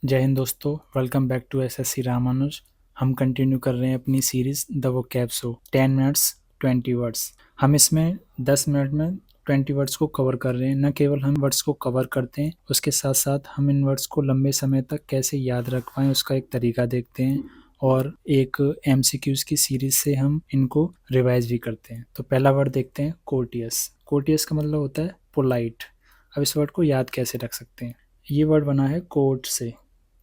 जय हिंद दोस्तों, welcome back to SSC Ramanuj. हम कंटिन्यू कर रहे हैं अपनी series the vocab show 10 minutes 20 words. हम इसमें 10 मिनट में 20 वर्ड्स को कवर कर रहे हैं। न केवल हम वर्ड्स को कवर करते हैं, उसके साथ साथ हम इन वर्ड्स को लंबे समय तक कैसे याद रख पाएँ उसका एक तरीका देखते हैं और एक एमसीक्यूज़ की सीरीज़ से हम इनको रिवाइज भी करते हैं। तो पहला वर्ड देखते हैं, कोर्टियस। कोर्टियस का मतलब होता है पोलाइट। अब इस वर्ड को याद कैसे रख सकते हैं? ये वर्ड बना है कोर्ट से।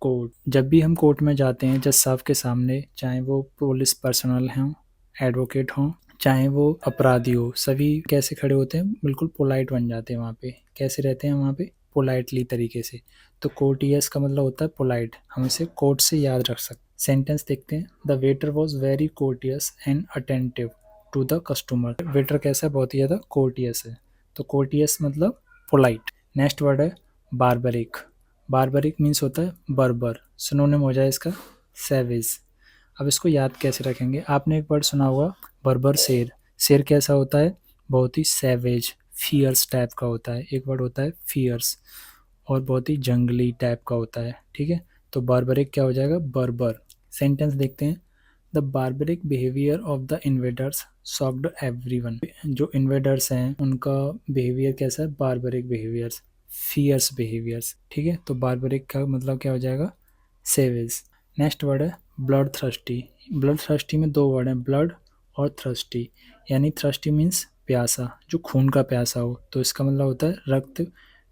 कोर्ट, जब भी हम कोर्ट में जाते हैं जज साहब के सामने, चाहे वो पुलिस पर्सनल हों, एडवोकेट हों, चाहे वो अपराधी हो, सभी कैसे खड़े होते हैं? बिल्कुल पोलाइट बन जाते हैं। वहाँ पे कैसे रहते हैं? वहाँ पे पोलाइटली तरीके से। तो कोर्टियस का मतलब होता है पोलाइट। हम इसे कोर्ट से याद रख सकते। सेंटेंस देखते हैं, the waiter was very courteous and attentive to the customer. Waiter कैसा है? बहुत ही ज़्यादा कोर्टियस है। तो कोर्टियस मतलब पोलाइट। नेक्स्ट वर्ड है बारबरिक। बारबरिक मीन्स होता है बर्बर। सिनोनिम हो जाए इसका सैवेज। अब इसको याद कैसे रखेंगे? आपने एक वर्ड सुना होगा बर्बर शेर। शेर कैसा होता है? बहुत ही सैवेज, फियर्स टाइप का होता है। एक वर्ड होता है फियर्स और बहुत ही जंगली टाइप का होता है। ठीक है, तो बारबरिक क्या हो जाएगा? बर्बर। सेंटेंस देखते हैं, the barbaric behaviour of the invaders shocked everyone. जो इन्वेडर्स हैं उनका बिहेवियर कैसा है? Barbaric behaviours, fierce behaviours. ठीक है, तो बारबरिक का मतलब क्या हो जाएगा? सेवेज। नेक्स्ट वर्ड है ब्लड थ्रस्टी। ब्लड थ्रस्टी में दो वर्ड हैं, ब्लड और थ्रस्टी। यानी थ्रस्टी मीन्स प्यासा, जो खून का प्यासा हो। तो इसका मतलब होता है रक्त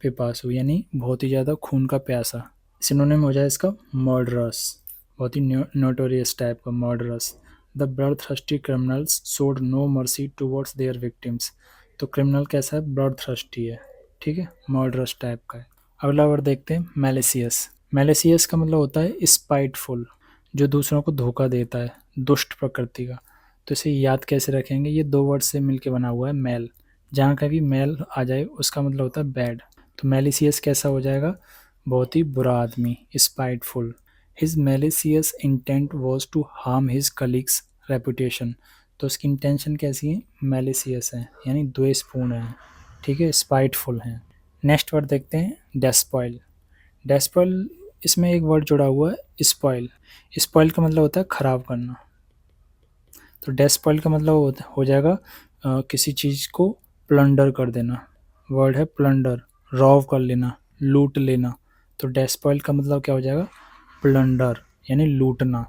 पिपासु, यानी बहुत ही ज़्यादा खून का प्यासा। सिनोनिम हो जाए इसका मर्डरस, बहुत ही नोटोरियस टाइप का murderous. The bloodthirsty criminals showed no mercy towards their victims. तो क्रिमिनल कैसा है? ब्लड थ्रस्टी है। ठीक है, मर्डरस टाइप का है। अगला वर्ड देखते हैं, मैलिसियस। मैलिसियस का मतलब होता है स्पाइटफुल, जो दूसरों को धोखा देता है, दुष्ट प्रकृति का। तो इसे याद कैसे रखेंगे? ये दो वर्ड से मिलके बना हुआ है, मैल। जहाँ का भी मैल आ जाए उसका मतलब होता है बैड। तो मैलिसियस कैसा हो जाएगा? बहुत ही बुरा आदमी, spiteful. His malicious intent was to harm his colleagues reputation. तो उसकी इंटेंशन कैसी है? मैलिसियस है, यानी द्वेषपूर्ण है। ठीक है, स्पाइटफुल है। नेक्स्ट वर्ड देखते हैं, डेस्पॉइल। डेस्पॉइल, इसमें एक वर्ड जुड़ा हुआ है स्पॉइल। स्पॉइल का मतलब होता है खराब करना। तो डेस्पॉइल का मतलब हो जाएगा किसी चीज़ को प्लंडर कर देना। वर्ड है प्लंडर, रॉब कर लेना, लूट लेना। तो डेस्पॉइल का मतलब क्या हो जाएगा? प्लंडर, यानी लूटना।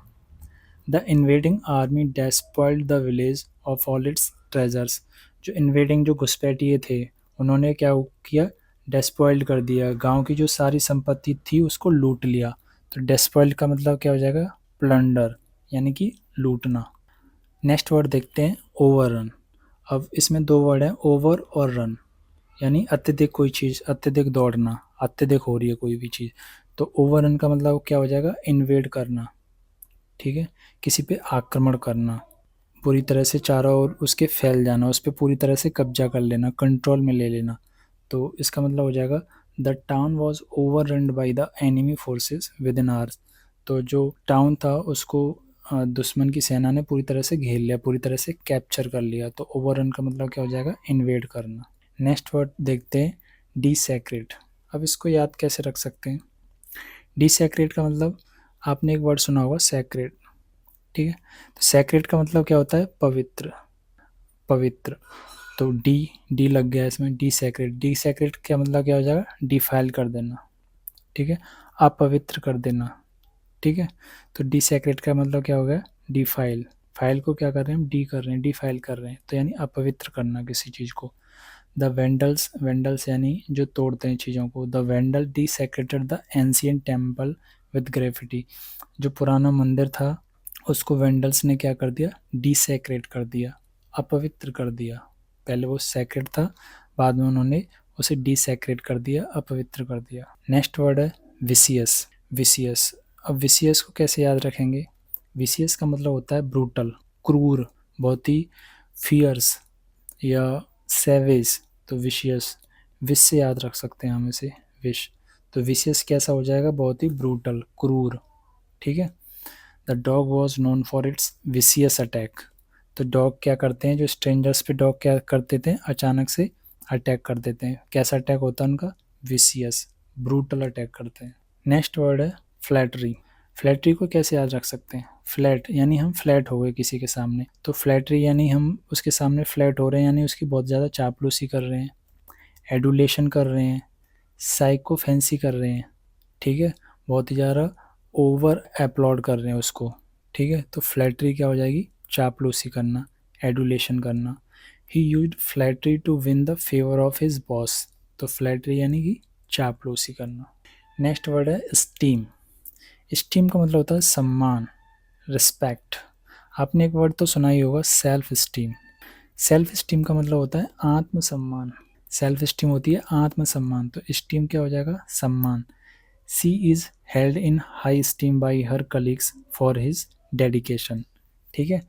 The invading army despoiled the village of all its treasures. जो इन्वेडिंग, जो घुसपैठिए थे, उन्होंने क्या किया? डेस्पॉइल्ड कर दिया, गांव की जो सारी संपत्ति थी उसको लूट लिया। तो डेस्पॉइल्ड का मतलब क्या हो जाएगा? प्लंडर, यानी कि लूटना। नेक्स्ट वर्ड देखते हैं, ओवर रन। अब इसमें दो वर्ड हैं, ओवर और रन, यानी अत्यधिक कोई चीज़, अत्यधिक दौड़ना, अत्यधिक हो रही है कोई भी चीज़। तो ओवर रन का मतलब क्या हो जाएगा? इन्वेड करना। ठीक है, किसी पे आक्रमण करना, पूरी तरह से चारों ओर उसके फैल जाना, उस पर पूरी तरह से कब्जा कर लेना, कंट्रोल में ले लेना। तो इसका मतलब हो जाएगा, the town was over run by the enemy forces with in hours. तो जो टाउन था उसको दुश्मन की सेना ने पूरी तरह से घेर लिया, पूरी तरह से कैप्चर कर लिया। तो ओवर रन का मतलब क्या हो जाएगा? इन्वेड करना। नेक्स्ट वर्ड देखते हैं, डिसैक्रेट। अब इसको याद कैसे रख सकते हैं? डिसैक्रेट का मतलब, आपने एक वर्ड सुना होगा सैक्रेट। ठीक है, तो सैक्रेट का मतलब क्या होता है? पवित्र, पवित्र। तो डी डी लग गया इसमें, डी सैक्रेट। डी सैक्रेट का मतलब क्या हो जाएगा? डिफाइल कर देना। ठीक है, अपवित्र कर देना। ठीक है, तो डी सैक्रेट का मतलब क्या हो गया? डिफाइल। फाइल को क्या कर रहे हैं? हम डी कर रहे हैं, डिफाइल कर रहे हैं, तो यानी अपवित्र करना किसी चीज़ को। द वेंडल्स, वेंडल्स यानी जो तोड़ते हैं चीज़ों को। The vandal desecrated the ancient temple with graffiti. जो पुराना मंदिर था उसको वेंडल्स ने क्या कर दिया? डिसैक्रेट कर दिया, अपवित्र कर दिया। पहले वो सैक्रेट था, बाद में उन्होंने उसे डिसैक्रेट कर दिया, अपवित्र कर दिया। नेक्स्ट वर्ड है विसियस। विसियस, अब विसियस को कैसे याद रखेंगे? विसियस का मतलब होता है ब्रूटल, क्रूर, बहुत ही फियर्स या सेवेज। तो विशियस, विश से याद रख सकते हैं हम इसे, विश। तो विशियस कैसा हो जाएगा? बहुत ही ब्रूटल, क्रूर। ठीक है, the dog was known for its vicious attack. तो डॉग क्या करते हैं? जो स्ट्रेंजर्स पे डॉग क्या कर देते हैं? अचानक से अटैक कर देते हैं। कैसा अटैक होता है उनका? विशियस, ब्रूटल अटैक करते हैं। नेक्स्ट वर्ड है फ्लैटरी। फ्लैटरी को कैसे याद रख सकते हैं? फ्लैट यानी हम फ्लैट हो गए किसी के सामने, तो फ्लैटरी यानी हम उसके सामने फ्लैट हो रहे हैं, यानी उसकी बहुत ज़्यादा चापलूसी कर रहे हैं, एडुलेशन कर रहे हैं, साइको फैंसी कर रहे हैं, ठीक है, बहुत ही ज़्यादा ओवर अपलॉड कर रहे हैं उसको, ठीक है। तो फ्लैटरी क्या हो जाएगी? चापलूसी करना, एडुलेशन करना। He used flattery to win the favour of his boss. तो फ्लैटरी यानी कि चापलूसी करना। नेक्स्ट वर्ड है स्टीम। स्टीम का मतलब होता है सम्मान, रिस्पेक्ट। आपने एक वर्ड तो सुना ही होगा, सेल्फ स्टीम। सेल्फ स्टीम का मतलब होता है आत्मसम्मान। सेल्फ स्टीम होती है आत्मसम्मान, तो स्टीम क्या हो जाएगा? सम्मान। She is held in high esteem by her colleagues for his dedication, ठीक है।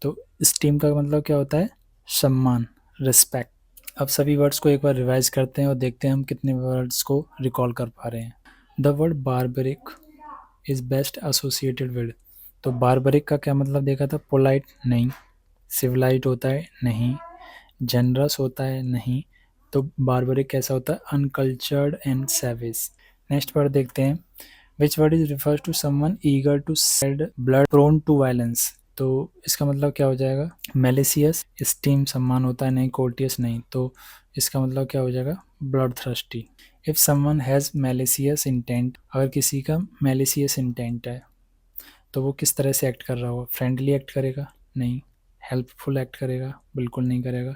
तो स्टीम का मतलब क्या होता है? सम्मान, रिस्पेक्ट। अब सभी वर्ड्स को एक बार रिवाइज करते हैं और देखते हैं हम कितने वर्ड्स को रिकॉल कर पा रहे हैं। The word barbaric is best associated with. तो बारबरिक का क्या मतलब देखा था? पोलाइट नहीं, सिविलाइज होता है नहीं, जनरस होता है नहीं, तो बारबरिक कैसा होता है? Uncultured and savage. Next word देखते हैं। Which word is refers to someone eager to shed blood prone to violence. तो इसका मतलब क्या हो जाएगा? मेलिसियस। स्टीम सम्मान होता है नहीं, कोर्टियस नहीं, तो इसका मतलब क्या हो जाएगा? Blood thirsty. If someone has malicious intent, अगर किसी का मेलिसियस इंटेंट है तो वो किस तरह से एक्ट कर रहा होगा? फ्रेंडली एक्ट करेगा? नहीं। हेल्पफुल एक्ट करेगा? बिल्कुल नहीं करेगा।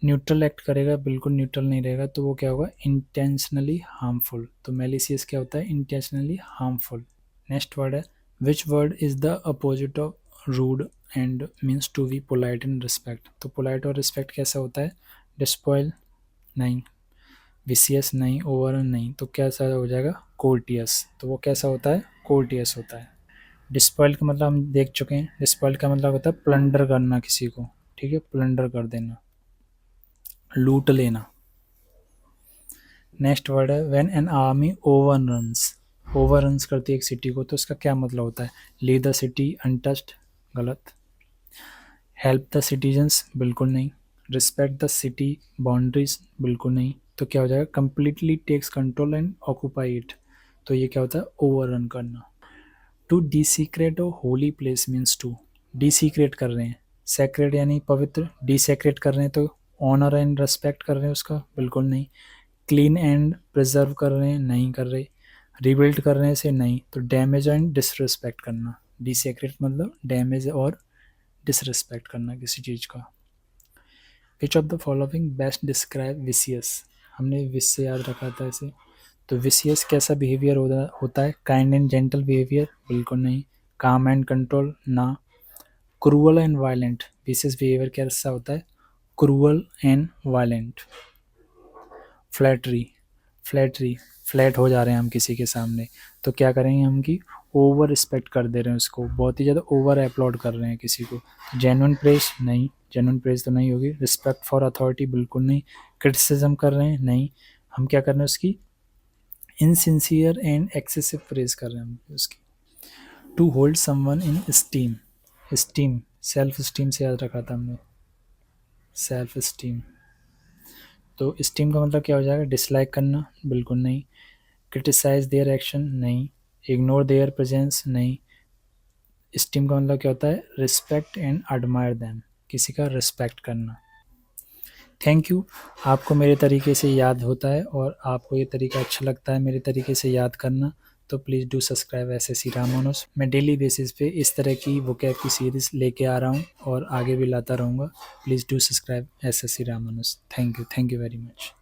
न्यूट्रल एक्ट करेगा? बिल्कुल न्यूट्रल नहीं रहेगा, तो वो क्या होगा? Intentionally harmful. तो मेलिसियस क्या होता है? Intentionally harmful. नेक्स्ट वर्ड है which word is the opposite of rude and means to be polite and respect. तो पोलाइट और रिस्पेक्ट कैसा होता है? डिस्पॉइल नहीं, विसियस नहीं, ओवर नहीं, तो कैसा हो जाएगा? कोर्टियस। तो वो कैसा होता है? कोर्टियस होता है। डिस्पॉइल का मतलब हम देख चुके हैं। डिस्पॉइल का मतलब होता है प्लंडर करना किसी को, ठीक है, प्लंडर कर देना, लूट लेना। नेक्स्ट वर्ड है व्हेन एन आर्मी ओवररन्स। ओवररन्स करती है एक सिटी को, तो इसका क्या मतलब होता है? लीव द सिटी अनटच्ड, गलत। हेल्प द सिटीजन्स, बिल्कुल नहीं। रिस्पेक्ट द सिटी बाउंड्रीज, बिल्कुल नहीं। तो क्या हो जाएगा? Completely takes control and occupy it. तो ये क्या होता है? ओवररन करना। To desecrate a holy place means to. Desecrate कर रहे हैं, सेक्रेट यानी पवित्र, डिसेक्रेट कर रहे हैं तो ऑनर एंड रेस्पेक्ट कर रहे हैं उसका, बिल्कुल नहीं। क्लीन एंड प्रिजर्व कर रहे हैं, नहीं कर रहे। रिबिल्ड कर रहे हैं से नहीं, तो डैमेज एंड डिसरिस्पेक्ट करना। डिसेक्रेट मतलब डैमेज और डिसरिस्पेक्ट करना किसी चीज़ का। Which of the following best describe vicious. हमने विश से याद रखा था इसे। तो विसियस कैसा बिहेवियर होता है? काइंड एंड जेंटल बिहेवियर, बिल्कुल नहीं। काम एंड कंट्रोल, ना। Cruel and violent, vicious behaviour कैसा होता है? Cruel and violent. Flattery, flattery, flat हो जा रहे हैं हम किसी के सामने, तो क्या करेंगे हम कि ओवर रिस्पेक्ट कर दे रहे हैं उसको, बहुत ही ज़्यादा ओवर अपलॉड कर रहे हैं किसी को। जेन्युइन प्रेज नहीं, जेन्युइन प्रेज तो नहीं होगी। रिस्पेक्ट फॉर अथॉरिटी, बिल्कुल नहीं। क्रिटिसिज्म कर रहे हैं, नहीं। हम क्या कर रहे हैं? उसकी इनसिंसियर एंड एक्सेसिव प्रेज कर रहे हैं हम उसकी। To hold someone in esteem, esteem self esteem से याद रखा था हमने, सेल्फ स्टीम। तो स्टीम का मतलब क्या हो जाएगा? डिसलाइक करना, बिल्कुल नहीं। क्रिटिसाइज देयर एक्शन, नहीं। इग्नोर देयर प्रेजेंस, नहीं। स्टीम का मतलब क्या होता है? रिस्पेक्ट एंड एडमायर देम, किसी का रिस्पेक्ट करना। Thank you. आपको मेरे तरीके से याद होता है और आपको ये तरीका अच्छा लगता है मेरे तरीके से याद करना, तो please do subscribe SSC Ramanuj. मैं डेली बेसिस पे इस तरह की वोकैब की सीरीज़ लेके आ रहा हूँ और आगे भी लाता रहूँगा। Please do subscribe SSC Ramanuj. Thank you very much.